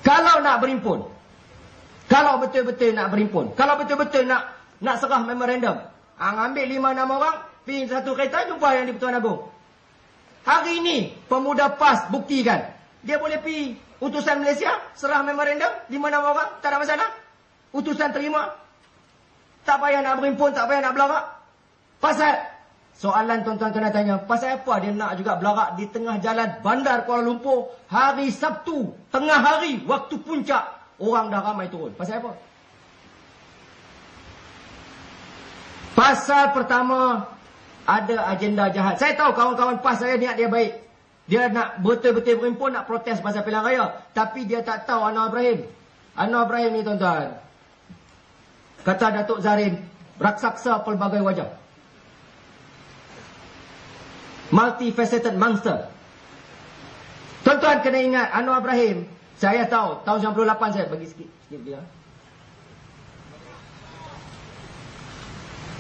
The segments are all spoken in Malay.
Kalau nak berimpun, kalau betul-betul nak berimpun, kalau betul-betul nak serah memorandum, ambil 5-6 orang, pergi satu kereta, jumpa yang di Pertuan Agong. Hari ini, pemuda PAS buktikan, dia boleh pergi utusan Malaysia, serah memorandum, 5-6 orang, tak ada masalah. Utusan terima. Tak payah nak berimpun, tak payah nak belarak. Pasal, soalan tuan-tuan kena tanya, pasal apa dia nak juga belarak di tengah jalan bandar Kuala Lumpur, hari Sabtu, tengah hari, waktu puncak, orang dah ramai turun. Pasal apa? Pasal pertama, ada agenda jahat. Saya tahu kawan-kawan PAS saya niat dia baik. Dia nak betul-betul berimpun, nak protes pasal pilihan raya. Tapi dia tak tahu Anwar Ibrahim. Anwar Ibrahim ni tuan-tuan, kata Datuk Zarin, raksasa pelbagai wajah. Multifaceted monster. Tuan-tuan kena ingat, Anwar Ibrahim, saya tahu, tahun 98 saya bagi sikit dia.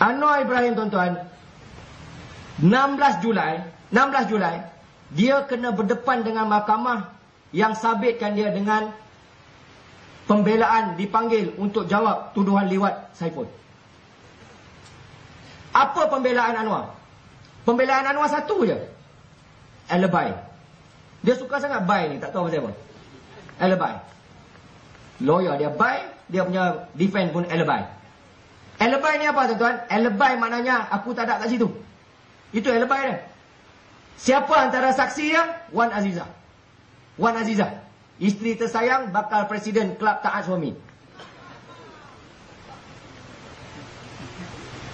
Anwar Ibrahim tuan-tuan, 16 Julai, dia kena berdepan dengan mahkamah yang sabitkan dia dengan pembelaan dipanggil untuk jawab tuduhan liwat Saiful. Apa pembelaan Anwar? Pembelaan Anwar satu je. Alibi. Dia suka sangat buy ni, tak tahu pasal apa. Alibi. Lawyer dia buy, dia punya defend pun alibi. Alibi ni apa tuan-tuan? Alibi maknanya aku tak ada kat situ. Itu alibi dia. Siapa antara saksi dia? Wan Azizah. Wan Azizah, isteri tersayang bakal presiden Kelab Taat Suami.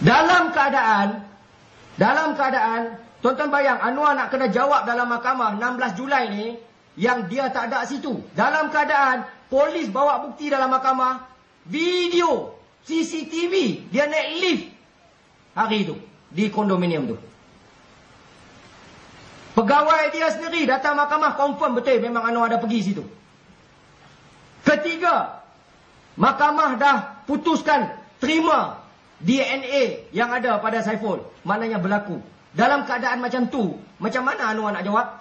Dalam keadaan, tuan-tuan bayang, Anwar nak kena jawab dalam mahkamah 16 Julai ni, yang dia tak ada situ. Dalam keadaan, polis bawa bukti dalam mahkamah, video, CCTV, dia naik lift hari itu, di kondominium tu. Pegawai dia sendiri datang mahkamah, confirm betul memang Anwar ada pergi situ. Ketiga, mahkamah dah putuskan terima DNA yang ada pada Saiful. Maknanya berlaku. Dalam keadaan macam tu, macam mana Anwar nak jawab?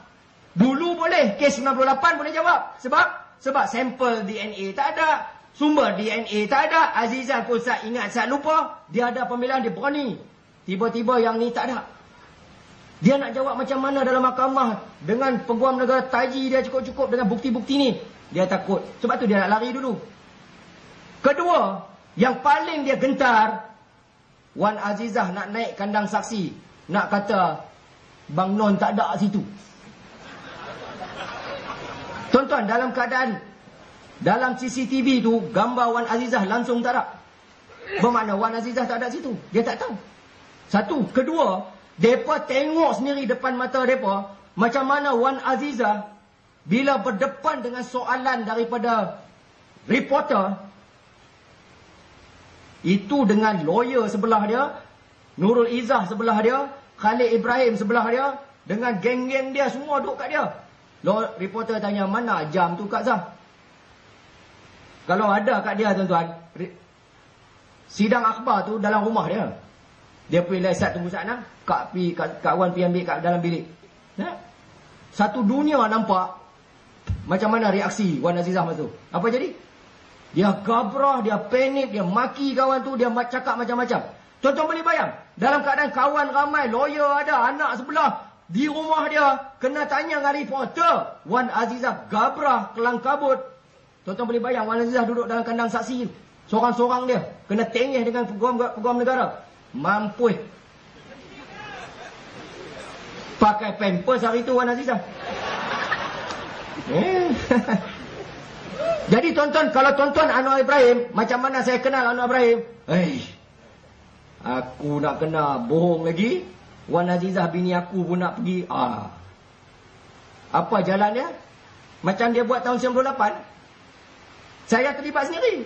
Dulu boleh, kes 98 boleh jawab. Sebab sampel DNA tak ada, sumber DNA tak ada. Azizah pun saya ingat, saya lupa. Dia ada pembelaan, dia berani. Tiba-tiba yang ni tak ada. Dia nak jawab macam mana dalam mahkamah dengan Peguam Negara taji dia cukup-cukup dengan bukti-bukti ni. Dia takut. Sebab tu dia nak lari dulu. Kedua, yang paling dia gentar, Wan Azizah nak naik kandang saksi. Nak kata Bang Non tak ada situ. Tuan-tuan, dalam keadaan dalam CCTV tu, gambar Wan Azizah langsung tak ada. Bermakna Wan Azizah tak ada situ. Dia tak tahu. Satu. Kedua, mereka tengok sendiri depan mata mereka macam mana Wan Azizah bila berdepan dengan soalan daripada reporter, itu dengan lawyer sebelah dia, Nurul Izzah sebelah dia, Khalid Ibrahim sebelah dia, dengan geng-geng dia semua duduk kat dia. Reporter tanya, mana jam tu Kak Zah? Kalau ada kat dia tuan-tuan, sidang akhbar tu dalam rumah dia. Dia pergi lesat tunggu sana, Kak Wan pergi ambil kat dalam bilik. Satu dunia nampak macam mana reaksi Wan Azizah masa tu. Apa jadi? Dia gabrah, dia panik, dia maki kawan tu, dia cakap macam-macam. Tuan-tuan boleh bayang, dalam keadaan kawan ramai, lawyer ada, anak sebelah, di rumah dia, kena tanya dengan reporter. Wan Azizah gabrah, kelang kabut. Tuan-tuan boleh bayang, Wan Azizah duduk dalam kandang saksi, seorang-seorang dia, kena tengih dengan peguam negara. Mampus. Pakai pampers hari tu Wan Azizah. Jadi tuan-tuan, kalau tuan-tuan Anwar Ibrahim, macam mana saya kenal Anwar Ibrahim? Aku nak kena bohong lagi. Wan Azizah bini aku pun nak pergi. Apa jalan dia? Macam dia buat tahun 98. Saya terlibat sendiri.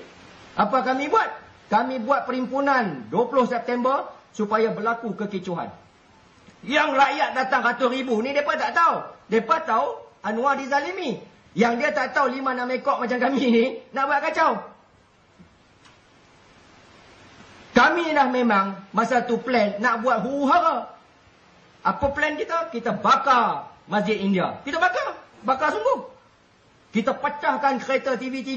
Apa kami buat? Kami buat perhimpunan 20 September supaya berlaku kekecohan. Yang rakyat datang ratus ribu ni, mereka tak tahu. Mereka tahu Anwar dizalimi. Yang dia tak tahu 5-6 ekor macam kami ni nak buat kacau. Kami dah memang masa tu plan nak buat huru-hara. Apa plan kita? Kita bakar Masjid India. Kita bakar. Bakar sungguh. Kita pecahkan kereta TV3.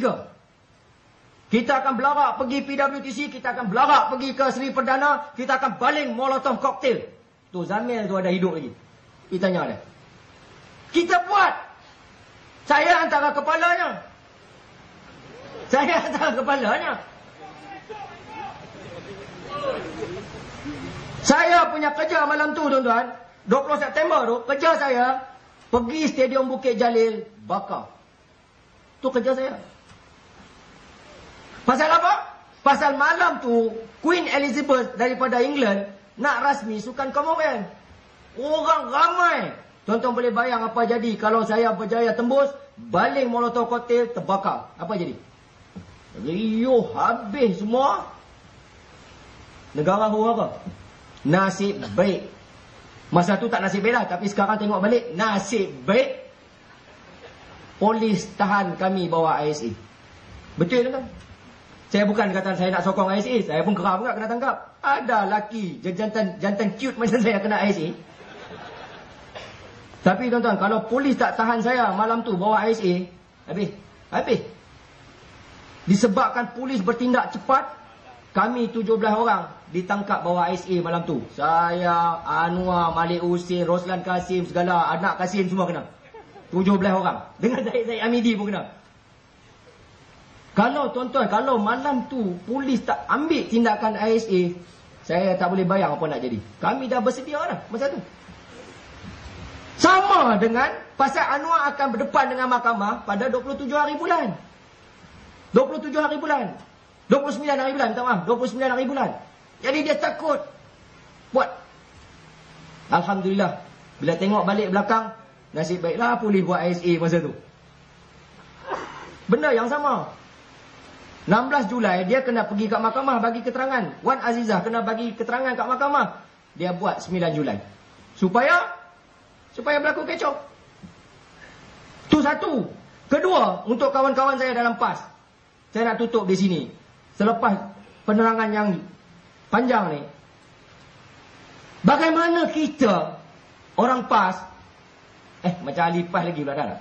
Kita akan belarak pergi PWTC, kita akan belarak pergi ke Seri Perdana, kita akan baling molotov koktail. Tu Zamil tu ada hidup lagi. Kita tanya dia. Kita buat. Saya antara kepalanya. Saya antara kepalanya. Saya punya kerja malam tu tuan-tuan, 20 September tu, kerja saya pergi Stadium Bukit Jalil bakar. Tu kerja saya. Pasal apa? Pasal malam tu Queen Elizabeth daripada England nak rasmi sukan Commonwealth. Orang ramai. Tuan-tuan boleh bayang apa jadi kalau saya berjaya tembus, baling molotov koktail terbakar. Apa jadi? Riuh habis semua. Negara huru-hara. Nasib baik. Masa tu tak nasib baik dah, tapi sekarang tengok balik, nasib baik. Polis tahan kami bawa ISA. Betul kan? Saya bukan kata saya nak sokong ISA, saya pun geram juga kena tangkap. Ada laki jantan cute macam saya kena ISA. Tapi tuan-tuan, kalau polis tak tahan saya malam tu bawa ISA, habis. Disebabkan polis bertindak cepat, kami 17 orang ditangkap bawa ISA malam tu. Saya, Anwar, Malik Husin, Roslan Kasim, segala anak Kasim semua kena. 17 orang. Dengan Zaid Amidi pun kena. Kalau tuan-tuan, kalau malam tu polis tak ambil tindakan ISA, saya tak boleh bayang apa nak jadi. Kami dah bersedia dah masa tu. Sama dengan pasal Anwar akan berdepan dengan mahkamah pada 27 hari bulan. 27 hari bulan. 29 hari bulan, minta maaf. 29 hari bulan. Jadi dia takut buat. Alhamdulillah. Bila tengok balik belakang, nasib baiklah polis buat ISA masa tu. Benda yang sama. 16 Julai dia kena pergi kat mahkamah bagi keterangan. Wan Azizah kena bagi keterangan kat mahkamah. Dia buat 9 Julai. Supaya berlaku kecoh. Tu satu. Kedua, untuk kawan-kawan saya dalam PAS. Saya nak tutup di sini. Selepas penerangan yang panjang ni. Bagaimana kita orang PAS, macam ahli PAS lagi pula dah.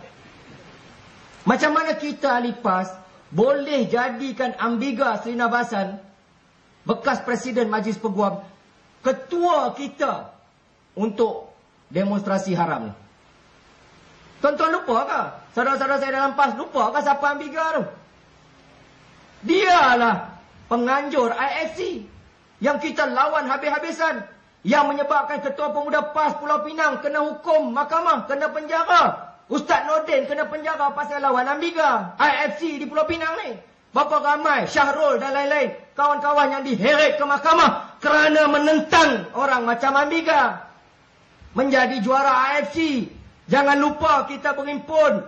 Macam mana kita ahli PAS boleh jadikan Ambiga Srinivasan, bekas Presiden Majlis Peguam, ketua kita untuk demonstrasi haram ni? Tuan-tuan lupa ke? Saudara-saudara saya dalam PAS lupa ke siapa Ambiga tu? Dialah penganjur IFC yang kita lawan habis-habisan, yang menyebabkan Ketua Pemuda PAS Pulau Pinang kena hukum mahkamah, kena penjara. Ustaz Nordin kena penjara pasal lawan Ambiga IFC di Pulau Pinang ni. Berapa ramai Syahrul dan lain-lain kawan-kawan yang diheret ke mahkamah kerana menentang orang macam Ambiga menjadi juara IFC. Jangan lupa kita berhimpun,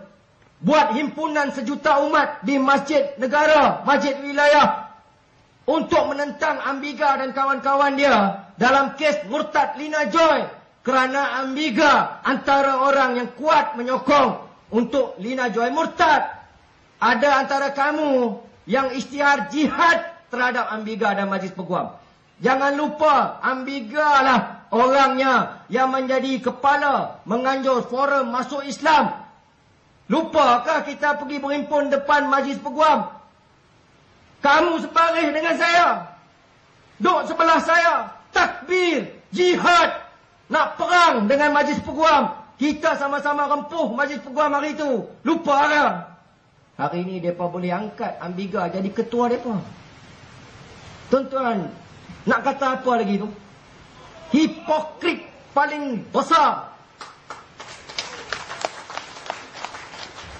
buat himpunan sejuta umat di masjid negara, masjid wilayah, untuk menentang Ambiga dan kawan-kawan dia dalam kes murtad Lina Joy. Kerana Ambiga antara orang yang kuat menyokong untuk Lina Joy murtad. Ada antara kamu yang isytihar jihad terhadap Ambiga dan Majlis Peguam. Jangan lupa, Ambiga lah orangnya yang menjadi kepala menganjur forum masuk Islam. Lupakah kita pergi berhimpun depan Majlis Peguam? Kamu sebaris dengan saya, duduk sebelah saya, takbir, jihad, nak perang dengan Majlis Peguam. Kita sama-sama rempuh Majlis Peguam hari itu. Lupa kan? Hari ini mereka boleh angkat Ambiga jadi ketua mereka. Tuan-tuan, nak kata apa lagi tu? Hipokrit paling besar.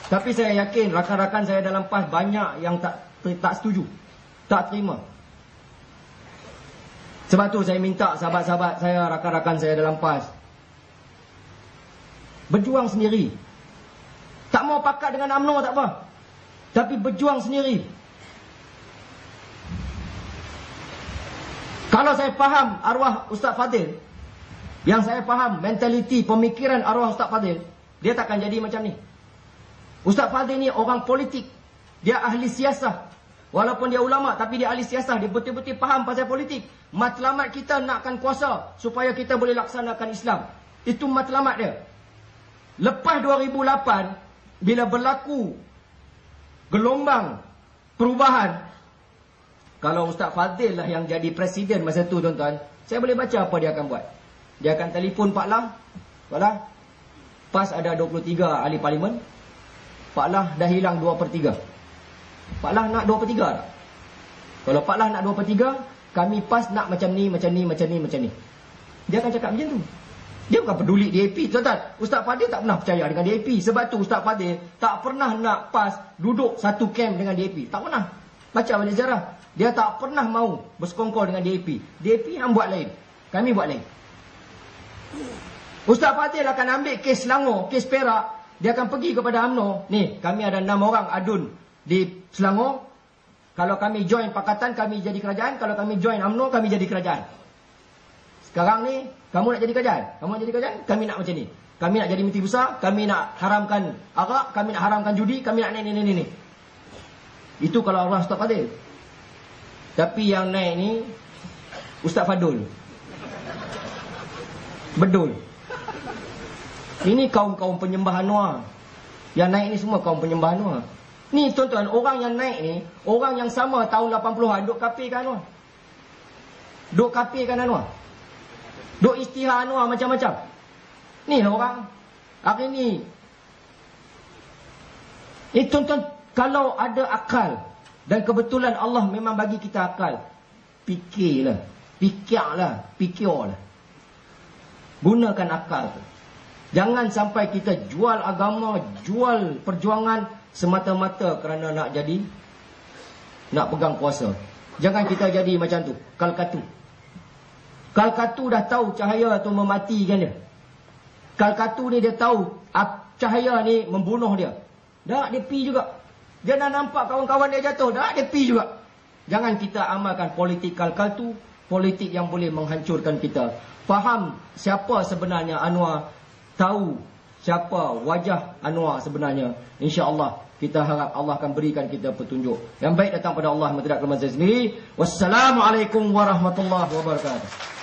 Tapi saya yakin rakan-rakan saya dalam PAS banyak yang tak setuju, tak terima. Sebab tu saya minta sahabat-sahabat saya, rakan-rakan saya dalam PAS, berjuang sendiri. Tak mau pakat dengan UMNO tak apa, tapi berjuang sendiri. Kalau saya faham arwah Ustaz Fadil, yang saya faham mentaliti, pemikiran arwah Ustaz Fadil, dia takkan jadi macam ni. Ustaz Fadil ni orang politik. Dia ahli siasah. Walaupun dia ulama, tapi dia ahli siasah. Dia betul-betul faham pasal politik. Matlamat kita nakkan kuasa supaya kita boleh laksanakan Islam. Itu matlamat dia. Lepas 2008, bila berlaku gelombang perubahan. Kalau Ustaz Fadil lah yang jadi presiden masa tu tuan-tuan, saya boleh baca apa dia akan buat. Dia akan telefon Pak Lah. Pak Lah, PAS ada 23 ahli parlimen. Pak Lah dah hilang 2/3. Pak Lah nak 2/3 tak? Kalau Pak Lah nak 2/3, kami PAS nak macam ni, macam ni, macam ni, macam ni. Dia akan cakap macam tu. Dia bukan peduli DAP, tuan-tuan. Ustaz Fadil tak pernah percaya dengan DAP. Sebab tu Ustaz Fadil tak pernah nak PAS duduk satu camp dengan DAP. Tak pernah. Baca balik sejarah. Dia tak pernah mau bersekongkol dengan DAP. DAP yang buat lain. Kami buat lain. Ustaz Fadil akan ambil kes Selangor, kes Perak. Dia akan pergi kepada UMNO. Ni, kami ada 6 orang adun di Selangor. Kalau kami join pakatan, kami jadi kerajaan. Kalau kami join UMNO, kami jadi kerajaan. Sekarang ni, kamu nak jadi kerajaan? Kamu nak jadi kerajaan? Kami nak macam ni. Kami nak jadi menteri besar. Kami nak haramkan arak. Kami nak haramkan judi. Kami nak ni. Itu kalau orang Ustaz Fadil. Tapi yang naik ni Ustaz Fadul. Bedul. Ini kaum-kaum penyembah Anwar. Yang naik ni semua kaum penyembah Anwar. Ni tuan-tuan, orang yang naik ni, orang yang sama tahun 80-an duk kafirkan Anwar. Duk kafirkan Anwar. Duk istihar Anwar macam-macam. Ni lah orang. Hari ni. Ni tuan-tuan, kalau ada akal dan kebetulan Allah memang bagi kita akal, fikirlah. Gunakan akal tu. Jangan sampai kita jual agama, jual perjuangan semata-mata kerana nak pegang kuasa. Jangan kita jadi macam tu, Kalkatu. Kalkatu dah tahu cahaya tu mematikan dia. Kalkatu ni dia tahu cahaya ni membunuh dia. Dah dia pi juga. Dia dah nampak kawan-kawan dia jatuh. Dah dia pi juga. Jangan kita amalkan politik Kalkatu, politik yang boleh menghancurkan kita. Faham siapa sebenarnya Anwar, tahu siapa wajah Anwar sebenarnya. InsyaAllah kita harap Allah akan berikan kita petunjuk yang baik datang pada Allah, tidak kelemahan sendiri. Wassalamualaikum warahmatullahi wabarakatuh.